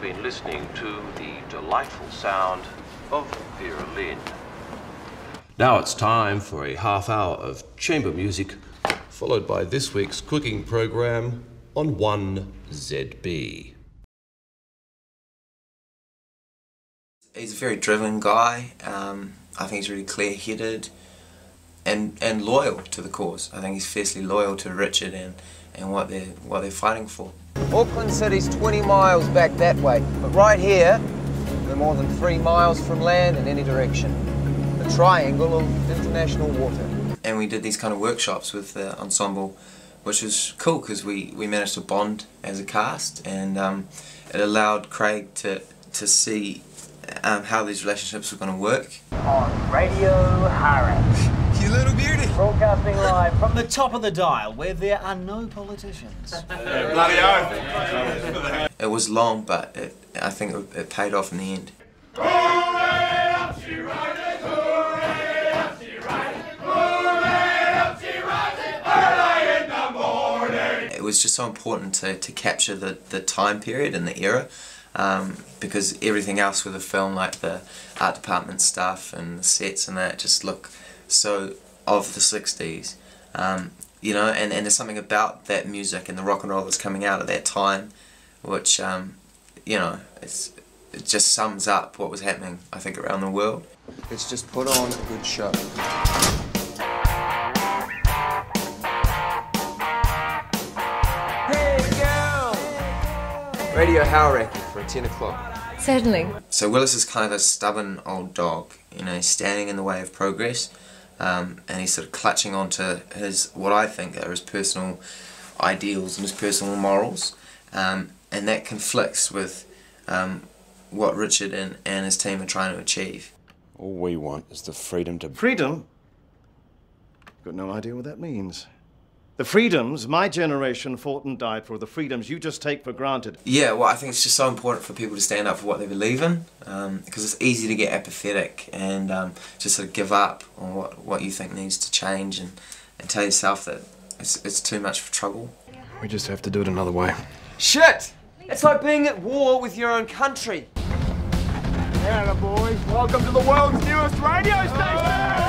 been listening to the delightful sound of Vera Lynn. Now it's time for a half hour of chamber music, followed by this week's cooking program on 1ZB. He's a very driven guy. I think he's really clear-headed and loyal to the cause. I think he's fiercely loyal to Richard and what they're fighting for. Auckland City's 20 miles back that way, but right here, we're more than 3 miles from land in any direction. The triangle of international water. And we did these kind of workshops with the ensemble, which was cool because we managed to bond as a cast, and it allowed Craig to see how these relationships were going to work. On Radio Harris. You little beauty! Broadcasting live from the top of the dial, where there are no politicians. Bloody oath! It was long, but I think it paid off in the end. It was just so important to capture the time period and the era, because everything else with the film, like the art department stuff and the sets and that, just look so of the 60s, you know, and there's something about that music and the rock and roll that's coming out at that time, which, you know, it just sums up what was happening, I think, around the world. Let's just put on a good show. Radio Hauraki for 10 o'clock. Certainly. So Willis is kind of a stubborn old dog, you know, he's standing in the way of progress, and he's sort of clutching onto what I think are his personal ideals and his personal morals, and that conflicts with what Richard and his team are trying to achieve. All we want is the freedom to... Freedom? Got no idea what that means. The freedoms my generation fought and died for, the freedoms you just take for granted. Yeah, well, I think it's just so important for people to stand up for what they believe in, because it's easy to get apathetic and just sort of give up on what you think needs to change, and tell yourself that it's too much for trouble. We just have to do it another way. Shit! It's like being at war with your own country. Hello, boys. Welcome to the world's newest radio station!